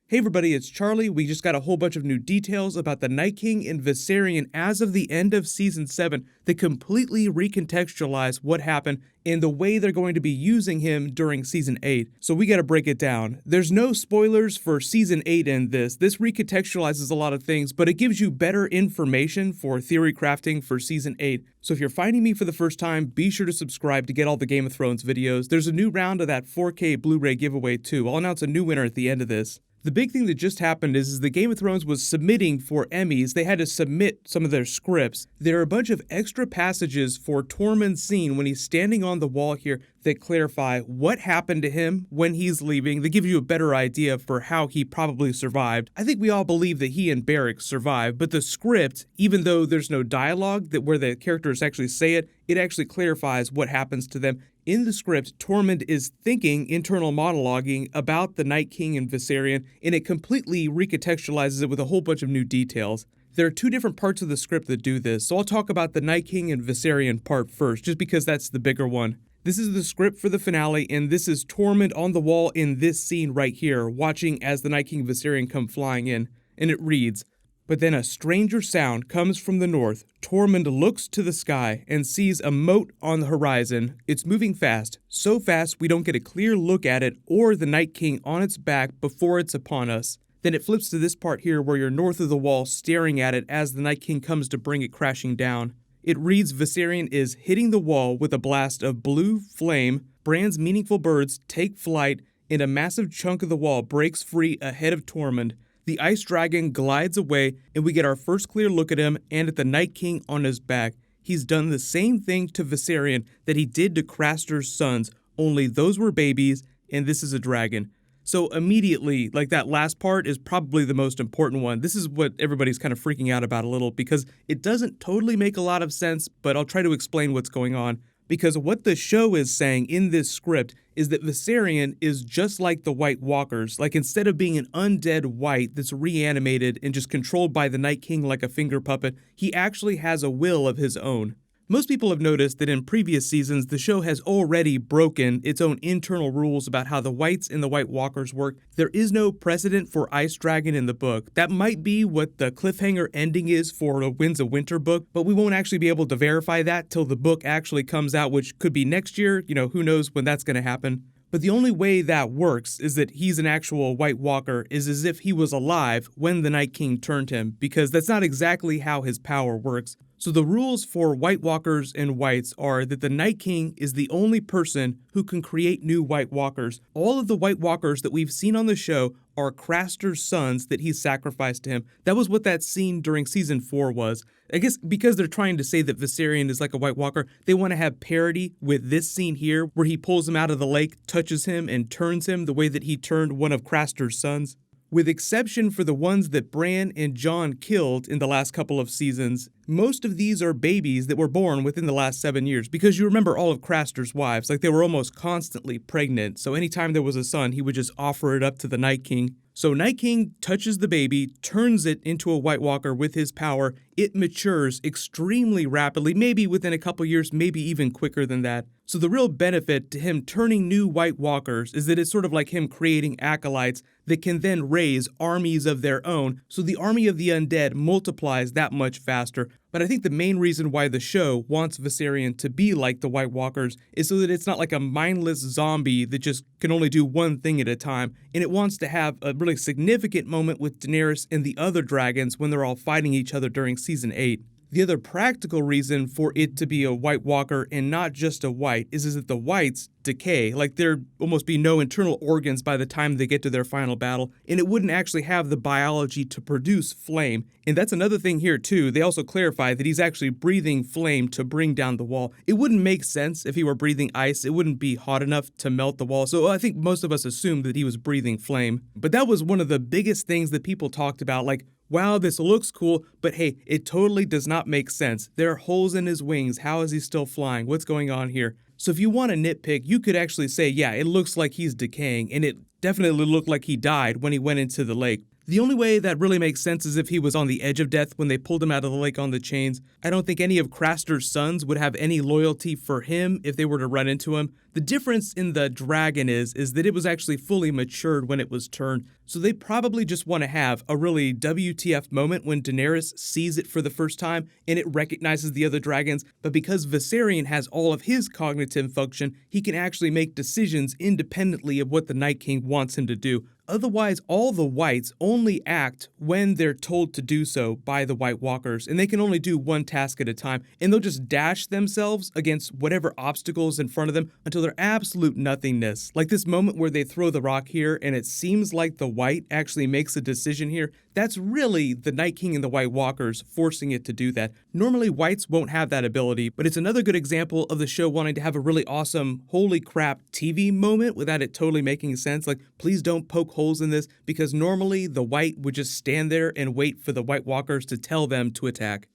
Hey everybody, it's Charlie. We just got a whole bunch of new details about the Night King and Viserion as of the end of Season 7 that completely recontextualize what happened and the way they're going to be using him during Season 8. So we gotta break it down. There's no spoilers for Season 8 in this. This recontextualizes a lot of things, but it gives you better information for theory crafting for Season 8. So if you're finding me for the first time, be sure to subscribe to get all the Game of Thrones videos. There's a new round of that 4K Blu-ray giveaway too. I'll announce a new winner at the end of this. The big thing that just happened is the Game of Thrones was submitting for Emmys. They had to submit some of their scripts. There are a bunch of extra passages for Tormund's scene when he's standing on the wall here that clarify what happened to him when he's leaving. They give you a better idea for how he probably survived. I think we all believe that he and Beric survived, but the script, even though there's no dialogue that where the characters actually say it, it actually clarifies what happens to them. In the script, Tormund is thinking internal monologuing about the Night King and Viserion, and it completely recontextualizes it with a whole bunch of new details. There are two different parts of the script that do this, so I'll talk about the Night King and Viserion part first, just because that's the bigger one. This is the script for the finale, and this is Tormund on the wall in this scene right here, watching as the Night King and Viserion come flying in, and it reads, "But then a stranger sound comes from the north. Tormund looks to the sky and sees a moat on the horizon. It's moving fast, so fast we don't get a clear look at it or the Night King on its back before it's upon us." Then it flips to this part here where you're north of the wall staring at it as the Night King comes to bring it crashing down. It reads Viserion is hitting the wall with a blast of blue flame. Bran's meaningful birds take flight and a massive chunk of the wall breaks free ahead of Tormund. The ice dragon glides away, and we get our first clear look at him and at the Night King on his back. He's done the same thing to Viserion that he did to Craster's sons, only those were babies, and this is a dragon. So immediately, like that last part is probably the most important one. This is what everybody's kind of freaking out about a little because it doesn't totally make a lot of sense, but I'll try to explain what's going on. Because what the show is saying in this script is that Viserion is just like the White Walkers. Like instead of being an undead white that's reanimated and just controlled by the Night King like a finger puppet, he actually has a will of his own. Most people have noticed that in previous seasons, the show has already broken its own internal rules about how the Whites and the White Walkers work. There is no precedent for Ice Dragon in the book. That might be what the cliffhanger ending is for the Winds of Winter book, but we won't actually be able to verify that till the book actually comes out, which could be next year. You know, who knows when that's going to happen. But the only way that works is that he's an actual White Walker, is as if he was alive when the Night King turned him, because that's not exactly how his power works. So the rules for White Walkers and Whites are that the Night King is the only person who can create new White Walkers. All of the White Walkers that we've seen on the show are Craster's sons that he sacrificed to him. That was what that scene during Season 4 was. I guess because they're trying to say that Viserion is like a White Walker, they want to have parody with this scene here where he pulls him out of the lake, touches him, and turns him the way that he turned one of Craster's sons. With exception for the ones that Bran and Jon killed in the last couple of seasons, most of these are babies that were born within the last 7 years, because you remember all of Craster's wives, like they were almost constantly pregnant, so anytime there was a son, he would just offer it up to the Night King. So Night King touches the baby, turns it into a White Walker with his power. It matures extremely rapidly, maybe within a couple years, maybe even quicker than that. So the real benefit to him turning new White Walkers is that it's sort of like him creating acolytes that can then raise armies of their own, so the army of the undead multiplies that much faster. But I think the main reason why the show wants Viserion to be like the White Walkers is so that it's not like a mindless zombie that just can only do one thing at a time, and it wants to have a really significant moment with Daenerys and the other dragons when they're all fighting each other during Season 8. The other practical reason for it to be a White Walker and not just a white is that the whites decay, like there almost be no internal organs by the time they get to their final battle, and it wouldn't actually have the biology to produce flame. And that's another thing here too, they also clarify that he's actually breathing flame to bring down the wall. It wouldn't make sense if he were breathing ice, it wouldn't be hot enough to melt the wall, so I think most of us assumed that he was breathing flame. But that was one of the biggest things that people talked about, like, wow, this looks cool, but hey, it totally does not make sense. There are holes in his wings. How is he still flying? What's going on here? So if you want to nitpick, you could actually say, yeah, it looks like he's decaying, and it definitely looked like he died when he went into the lake. The only way that really makes sense is if he was on the edge of death when they pulled him out of the lake on the chains. I don't think any of Craster's sons would have any loyalty for him if they were to run into him. The difference in the dragon is that it was actually fully matured when it was turned, so they probably just want to have a really WTF moment when Daenerys sees it for the first time and it recognizes the other dragons, but because Viserion has all of his cognitive function, he can actually make decisions independently of what the Night King wants him to do. Otherwise, all the whites only act when they're told to do so by the White Walkers, and they can only do one task at a time, and they'll just dash themselves against whatever obstacles in front of them until they're absolute nothingness. Like this moment where they throw the rock here, and it seems like the White actually makes a decision here. That's really the Night King and the White Walkers forcing it to do that. Normally, whites won't have that ability, but it's another good example of the show wanting to have a really awesome, holy crap TV moment without it totally making sense. Like, please don't poke holes in this, because normally the White would just stand there and wait for the White Walkers to tell them to attack.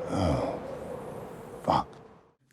Oh, fuck.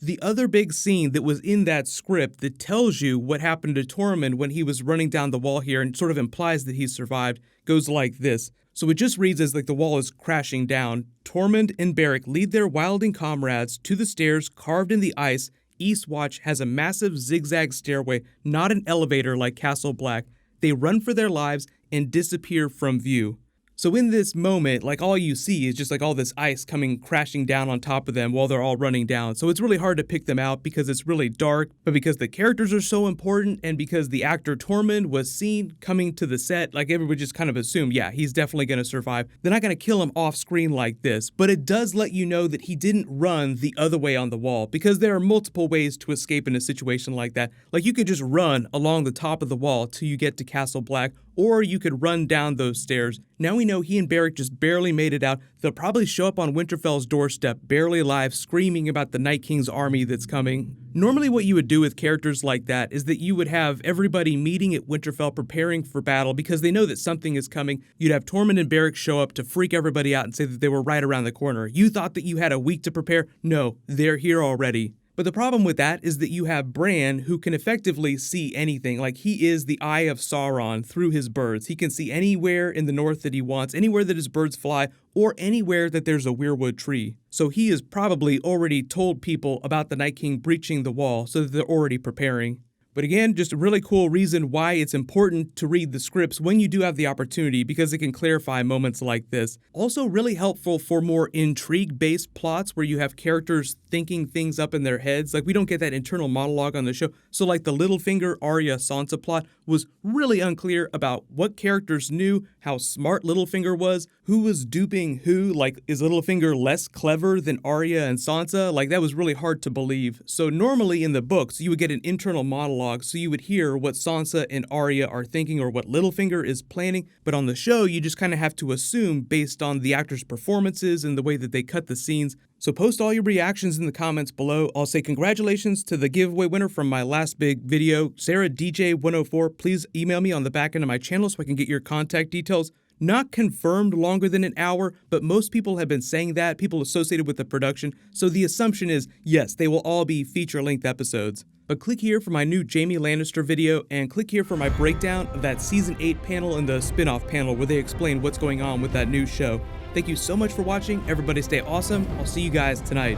The other big scene that was in that script that tells you what happened to Tormund when he was running down the wall here and sort of implies that he survived goes like this. So it just reads as like the wall is crashing down. Tormund and Beric lead their wilding comrades to the stairs carved in the ice. Eastwatch has a massive zigzag stairway, not an elevator like Castle Black. They run for their lives and disappear from view. So in this moment, like all you see is just like all this ice coming crashing down on top of them while they're all running down. So it's really hard to pick them out because it's really dark, but because the characters are so important and because the actor Tormund was seen coming to the set, like everybody just kind of assumed, yeah, he's definitely going to survive. They're not going to kill him off screen like this, but it does let you know that he didn't run the other way on the wall, because there are multiple ways to escape in a situation like that. Like you could just run along the top of the wall till you get to Castle Black, or you could run down those stairs. Now we know he and Beric just barely made it out. They'll probably show up on Winterfell's doorstep, barely alive, screaming about the Night King's army that's coming. Normally what you would do with characters like that is that you would have everybody meeting at Winterfell preparing for battle because they know that something is coming. You'd have Tormund and Beric show up to freak everybody out and say that they were right around the corner. You thought that you had a week to prepare? No, they're here already. But the problem with that is that you have Bran, who can effectively see anything. Like, he is the eye of Sauron through his birds. He can see anywhere in the north that he wants, anywhere that his birds fly, or anywhere that there's a weirwood tree. So he has probably already told people about the Night King breaching the wall, so that they're already preparing. But again, just a really cool reason why it's important to read the scripts when you do have the opportunity, because it can clarify moments like this. Also really helpful for more intrigue-based plots where you have characters thinking things up in their heads. Like, we don't get that internal monologue on the show. So like the Littlefinger Arya Sansa plot was really unclear about what characters knew, how smart Littlefinger was, who was duping who. Like, is Littlefinger less clever than Arya and Sansa? Like, that was really hard to believe. So normally in the books, you would get an internal monologue, so you would hear what Sansa and Arya are thinking or what Littlefinger is planning, but on the show, you just kind of have to assume based on the actors' performances and the way that they cut the scenes. So post all your reactions in the comments below. I'll say congratulations to the giveaway winner from my last big video, Sarah DJ104. Please email me on the back end of my channel so I can get your contact details. Not confirmed longer than an hour, but most people have been saying that, people associated with the production, so the assumption is, yes, they will all be feature-length episodes. But click here for my new Jaime Lannister video, and click here for my breakdown of that Season 8 panel and the spin-off panel where they explain what's going on with that new show. Thank you so much for watching. Everybody stay awesome. I'll see you guys tonight.